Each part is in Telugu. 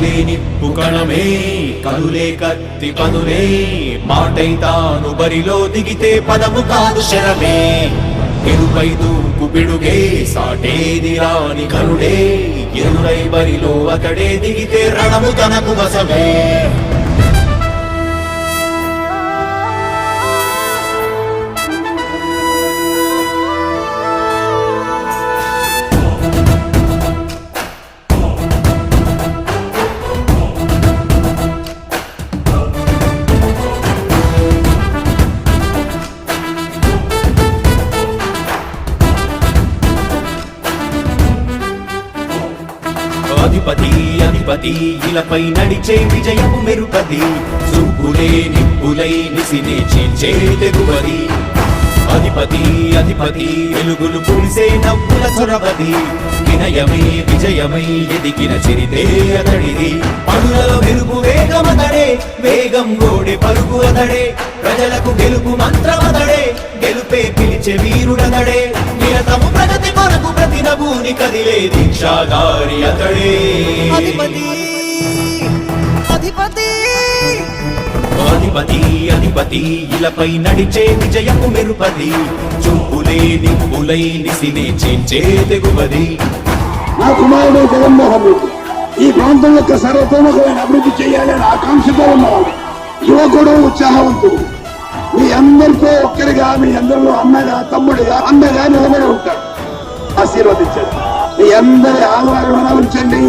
కదిలే నిప్పు కణమే కదులే కత్తి పదులే మాటై తాను బరిలో దిగితే పదము కాదు శరమే ఎరుపై దూకు పిడుగే సాటేది రాని కరుడే ఎరురై బరిలో అతడే దిగితే రణము తనకు వశమే అధిపతి అధిపతి ఇలపై నడిచే విజయము మెరుపది చూపులే నిప్పులై నిసినే చీల్చే తెగువది అధిపతి అధిపతి వెలుగులు పులిసే నవ్వుల చొరవది వినయమై విజయమై ఎదిగిన చిరితే అతడిది పనులలో మెరుపు వేగమతడే వేగం గోడే పరుగు అతడే ప్రజలకు గెలుపు మంత్రమతడే గెలుపే పిలిచే వీరుడతడే నిరతము ప్రగతి కొరకు ప్రతి నభూని కదిలే దీక్షాధారి అతడే అధిపతి అధిపతి అధిపతి అధిపతి ఇలపై నడిచే విజయము మెరుపది చూపులే నిప్పులై నిసినే చేంచే తెగువది నా కుమారుడు జగన్మోహన్ రెడ్డి ఈ ప్రాంతం యొక్క సర్వతోముఖమైన అభివృద్ధి చేయాలని ఆకాంక్షతో ఉన్నవాడు యువకుడు ఉత్సాహవంతుడు మీ అందరితో ఒక్కరిగా మీ అందరిలో అన్నగా తమ్ముడిగా అందగా నిలబడి ఉంటాడు ఆశీర్వదించండి మీ అందరి ఆహ్వానం ఉంచండి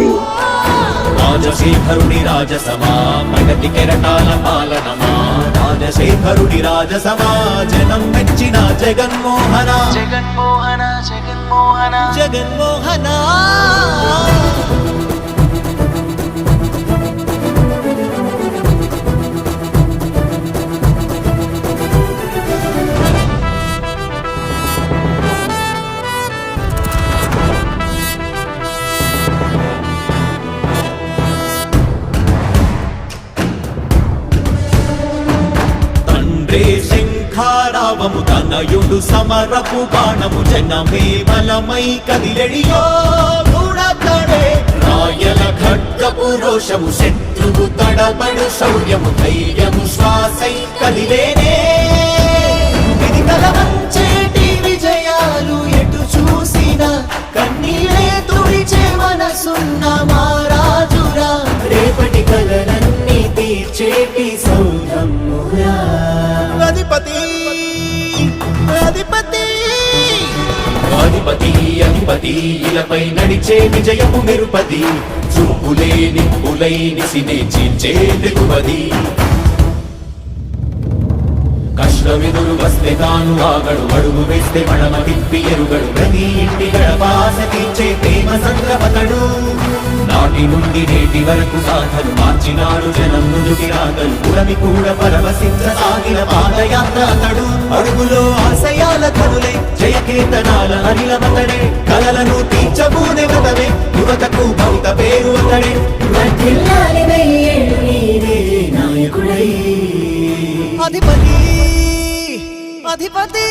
రాజశేఖరుడి రాజసమా ప్రగతి కెరటాల పాలనమా రాజశేఖరుడి రాజసమా జనం మెచ్చిన జగన్మోహన జగన్మోహన జగన్మోహన జగన్మోహన శంఖారావము తనయుడు సమరపు బాణము జనమే బలమై కదిలెడియో గూడతడే రాయల ఖడ్గపు రోషము శత్రువు తడబడు శౌర్యము ధైర్యము శ్వాసై కదిలేనే ఇది కలవంచేటి విజయాలు ఎటు చూసిన కన్నీరే తుడిచే మనసున్న మారాజురా రేపటి కలలన్నీ తీర్చేటి సౌరమ్మురా అధిపతి అధిపతి అధిపతి అధిపతి ఇలపై నడిచే విజయము మెరుపది చూపులే నిప్పులై నిసినే చీల్చే తెగువది కష్టమెదురు వస్తే తాను ఆగడు అడుగు వేస్తే మడమ తిప్పి ఎరుగడు ప్రతి ఇంటి గడపాస తీర్చే ప్రేమ సంద్రపతడు నాటి నుండి నేటి వరకు సాధలు మార్చినాడు జనం నుదుటి రాగలు పురమి కూడా పరవశించసాగిన పాదయాత్ర అతడు అడుగులో ఆశయాల కనులే జయకీర్తనాల అనిలమతడే కలలను తీర్చబూనే వ్రతమే యువతకు భౌత పేరు అతడే నాయకుడై అధిపతి అధిపతి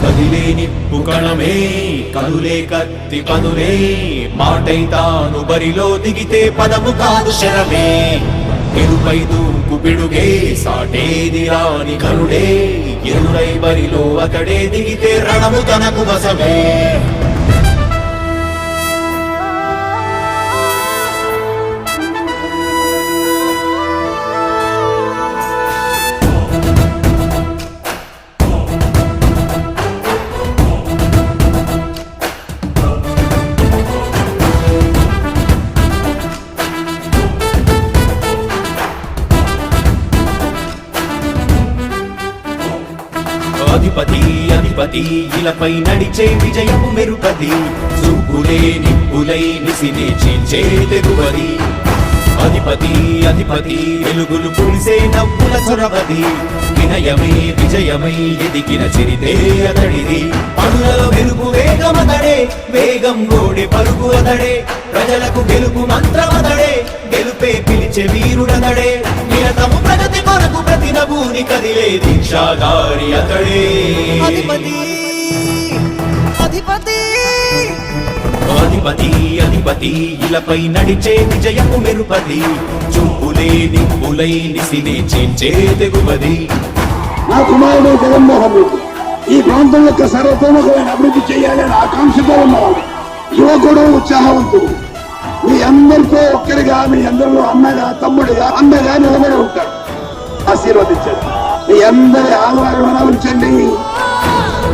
కదిలే నిప్పు కణమే కదులే కత్తి పదులే మాటై తాను బరిలో దిగితే పదము కాదు శరమే ఎరుపై దూకు పిడుగే సాటేది రాని కరుడే ఎరురై బరిలో అతడే దిగితే రణము తనకు వశమే అధిపతి అధిపతి ఇలపై నడిచే విజయము మెరుపది చూపులే నిప్పులై నిసినే చీల్చే తెగువది అధిపతి అధిపతి వెలుగులు పులిసే నవ్వుల చొరవది వినయమై విజయమై ఎదిగిన చరితే అతడిది పనులలో వెలుగు వేగమతడే వేగం గోడే పలుకు అతడే ప్రజలకు గెలుపు మంత్రమతడే గెలుపే పిలిచే వీరుడతడే నిరతము ప్రగతి కొరకు ప్రతి నభూని కదిలే దీక్షాగారి అతడే అధిపతి అధిపతి అధిపతి అధిపతి ఇలపై నడిచే విజయము మెరుపది చూపులే నిప్పులై నిసినే చేంచే తెగుమది నా కుమారుడు జగన్మోహన్ రెడ్డి ఈ ప్రాంతం యొక్క సర్వతోముఖమైన అభివృద్ధి చేయాలని ఆకాంక్షతో ఉన్నవాడు యువకుడు ఉత్సాహవంతుడు మీ అందరితో ఒక్కరిగా మీ అందరిలో అన్నగా తమ్ముడిగా అండగా నిలబడి ఉంటాడు ఆశీర్వదించండి మీ అందరి ఆదరణ ఉంచండి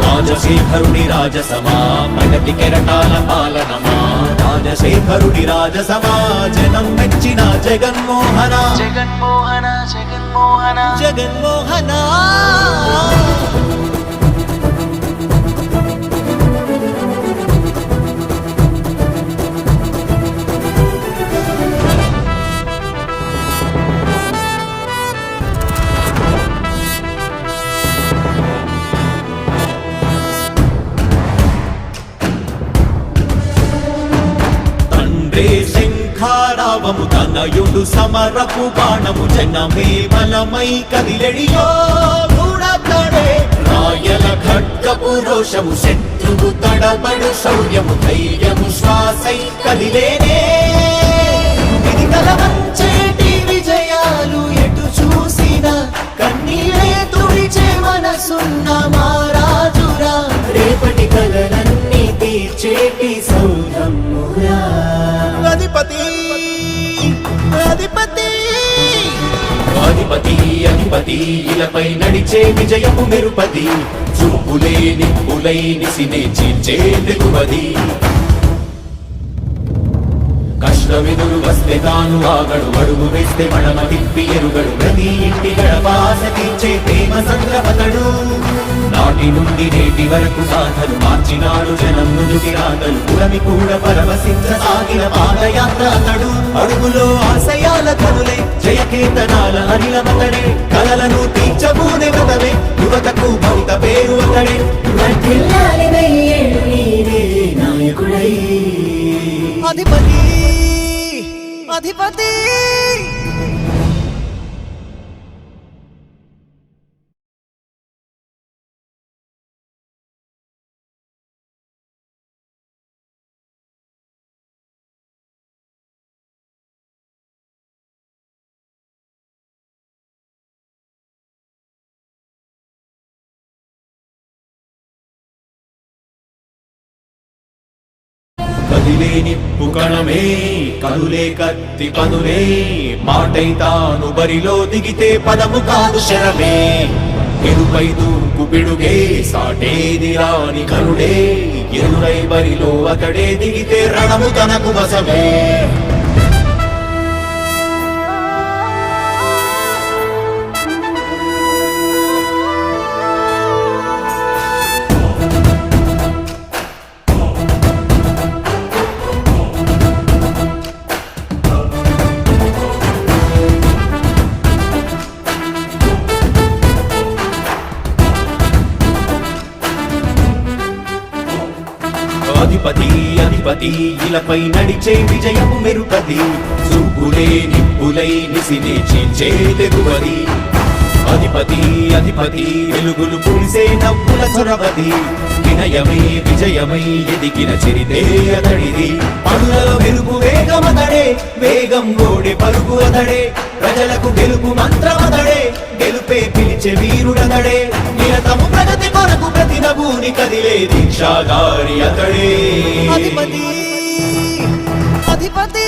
రాజశేఖరుడి రాజసమా ప్రగతి కెరటాల పాలనమా రాజశేఖరుడి రాజసమా జనం మెచ్చిన జగన్మోహన జగన్మోహన జగన్మోహన జగన్మోహన శంఖారావము తనయుడు సమరపు బాణము జనమే బలమై కదిలెడియో గూఢతడే రాయల ఖడ్గపు రోషము శత్రువు తడబడు శౌర్యము ధైర్యము శ్వాసై కదిలేనే ఇది కలవంచేటి విజయాలు ఎటు చూసిన కన్నీరే తుడిచే మనసున్న మారాజురా రేపటి కలలన్నీ తీర్చేటి సౌధమురా అధిపతి అధిపతి అధిపతి అధిపతి ఇలపై నడిచే విజయము మెరుపది చూపులే నిప్పులై నిసినే చీల్చే దిగువది కష్టమెదురు వస్తే తాను ఆగడు అడుగు వేస్తే మడమ తిప్పి ఎరుగడు ప్రతి ఇంటి గడపాస తీర్చే ప్రేమ సంద్రపతడు నాటి నుండి నేటి వరకు సాధలు మార్చినాడు జనం నుదుటి రాగలు పురమి కూడా పరవశించసాగిన పాదయాత్ర అతడు అడుగులో ఆశయాల కనులే జయకేతనాల అనిలమతడే కలలను తీర్చబూనే వ్రతమే యువతకు భవిత పేరు అతడే నాయకుడై అధిపతి అధిపతి కదిలే నిప్పు కణమే కనులే కత్తి పనులే మాటై తాను బరిలో దిగితే పదము కాదు శరమే ఎరుపై దూకు పిడుగే సాటేది రాని కరుడే ఎదురై బరిలో అతడే దిగితే రణము తనకు వశమే అధిపతి అధిపతి ఇలపై నడిచే విజయము మెరుపది చూపులే నిప్పులై నిసినే చీల్చే తెగువది అధిపతి అధిపతి వెలుగులు పులిసే నవ్వుల చొరవది వినయమై విజయమై ఎదిగిన చరితే అతడిది పనులలో వెలుగు వేగమతడే వేగం గోడే పలుకు అతడే ప్రజలకు గెలుపు మంత్రమతడే గెలుపే పిలిచే వీరుడతడే నిరతము ప్రగతి కొరకు ప్రతి నభూని కదిలే దీక్షాగారి అతడే అధిపతి అధిపతి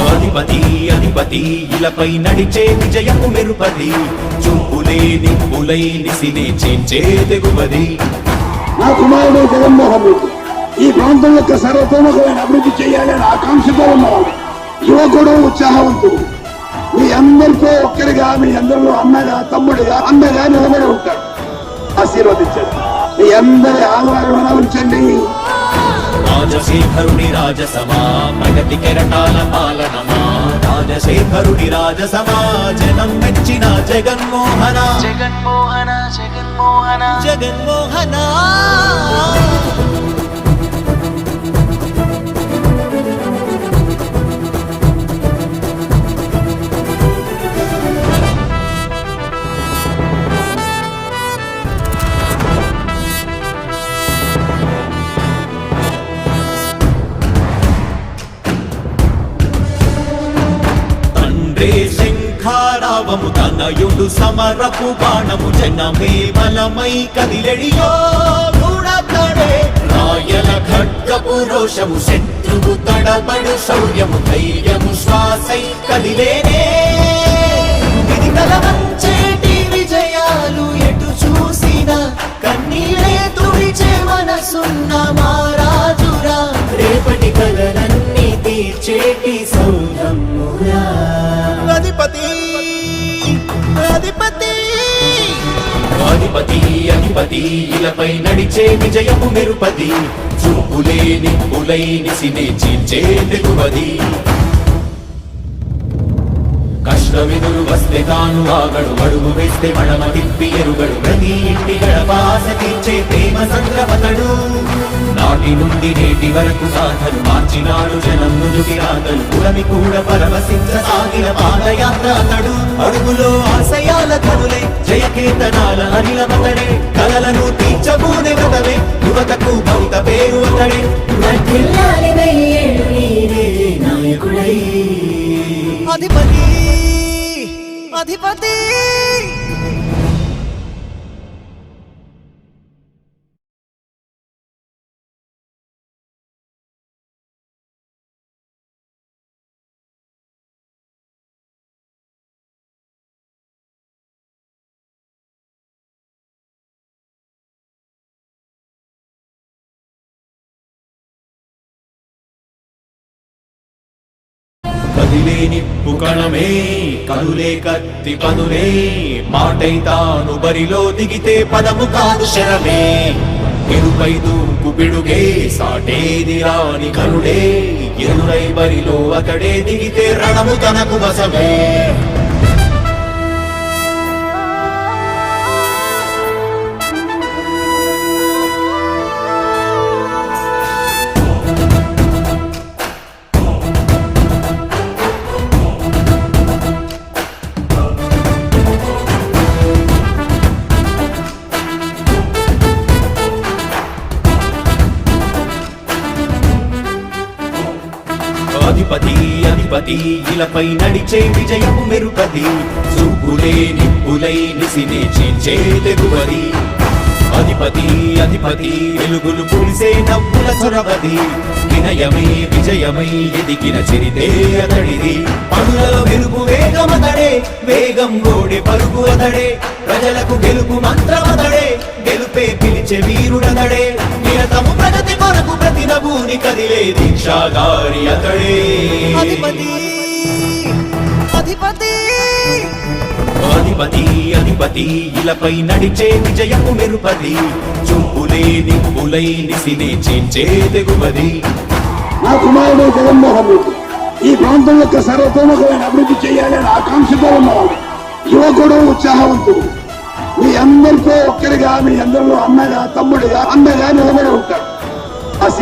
అధిపతి అధిపతి ఇలపై నడిచే విజయము మెరుపది చూపులే నిప్పులై నిసినే చేంచే తెగువది నా కుమారుడు జగన్మోహన్ రెడ్డి ఈ ప్రాంతం యొక్క సర్వతోముఖమైన అభివృద్ధి చేయాలని ఆకాంక్షతో ఉన్నవాడు యువకుడు ఉత్సాహవంతుడు మీ అందరితో ఒక్కరిగా మీ అందరిలో అన్నగా తమ్ముడిగా అండగా నిలబడి ఉంటాడు ఆశీర్వదించండి మీ అందరి ఆదరణ ఉంచండి రాజశేఖరుడి రాజసమా ప్రగతి కెరటాల పాలనమా రాజశేఖరుడి రాజసమాజనం మెచ్చిన జగన్మోహన జగన్మోహన జగన్మోహన జగన్మోహన తండ్రే శంఖారావము తనయుడు సమరపు బాణము జనమే బలమై కదిలెడియో గూఢతడే రాయల ఖడ్గపు రోషము శత్రువు తడబడు శౌర్యము ధైర్యము శ్వాసై కదిలేనే ఇది కలవంచేటి విజయాలు ఎటు చూసినా కన్నీళ్ళే తుడిచే మనసున్న మారాజురా రేపటి కలలన్నీ తీర్చేటి సౌరమ్మురా అధిపతి అధిపతి అధిపతి అధిపతి ఇలపై నడిచే విజయము మెరుపది చూపులే నిప్పులై నిసినే చీల్చే తెగువది కష్టమెదురు వస్తే తాను ఆగడు అడుగు వేస్తే మడమ తిప్పి ఎరుగడు ప్రతి ఇంటి గడపాస తీర్చే ప్రేమ సంద్రపతడు నాటి నుండి నేటి వరకు గాథలు మార్చినాడు జనం నుదుటి రాగలు పురమి కూడా పరవశించసాగిన పాదయాత్ర అతడు అడుగులో ఆశయాల కనులే జయకేతనాల అనిలమతడే కలలను తీర్చబూనే వ్రతమే యువతకు భౌత పేరు అతడే వర్ధిల్లాలి వెయ్యేళ్ళు నీవే నాయకుడై అధిపతి అధిపతి కదిలే నిప్పు కణమే కనులే కత్తి పనులే మాటై తాను బరిలో దిగితే పదము కాదు శరమే ఎరుపై దూకు పిడుగే సాటేది రాని కనుడే ఎరురై బరిలో అతడే దిగితే రణము తనకు వశమే అధిపతి అధిపతి ఇలపై నడిచే విజయము మెరుపది చూపులే నిప్పులై నిసినే చీల్చే తెగువది అధిపతి అధిపతి వెలుగులు పులిసే నవ్వుల చొరవది వినయమే విజయమై ఎదిగిన చిరితే అతడిది పనులలో వెలుగు వేగమతడే వేగం గోడే పరుగు అతడే ప్రజలకు గెలుపు మంత్రమతడే గెలుపే పిలిచే వీరుడతడే నిరతము ప్రగతి కొరకు ప్రతి నభూని కదిలే దీక్షాగారి అతడే అధిపతి అధిపతి అధిపతి అధిపతి ఇలపై నడిచే విజయము మెరుపది చూపులే నిప్పులై నిసినే చీల్చే తెగువది నా కుమారుడు జగన్మోహన్ రెడ్డి ఈ ప్రాంతం యొక్క సర్వతోముఖమైన అభివృద్ధి చేయాలని ఆకాంక్షతో ఉన్నవాడు యువకుడు ఉత్సాహవంతుడు మీ అందరితో ఒక్కరిగా మీ అందరిలో అన్నగా తమ్ముడిగా అండగా నిలబడి ఉంటాడు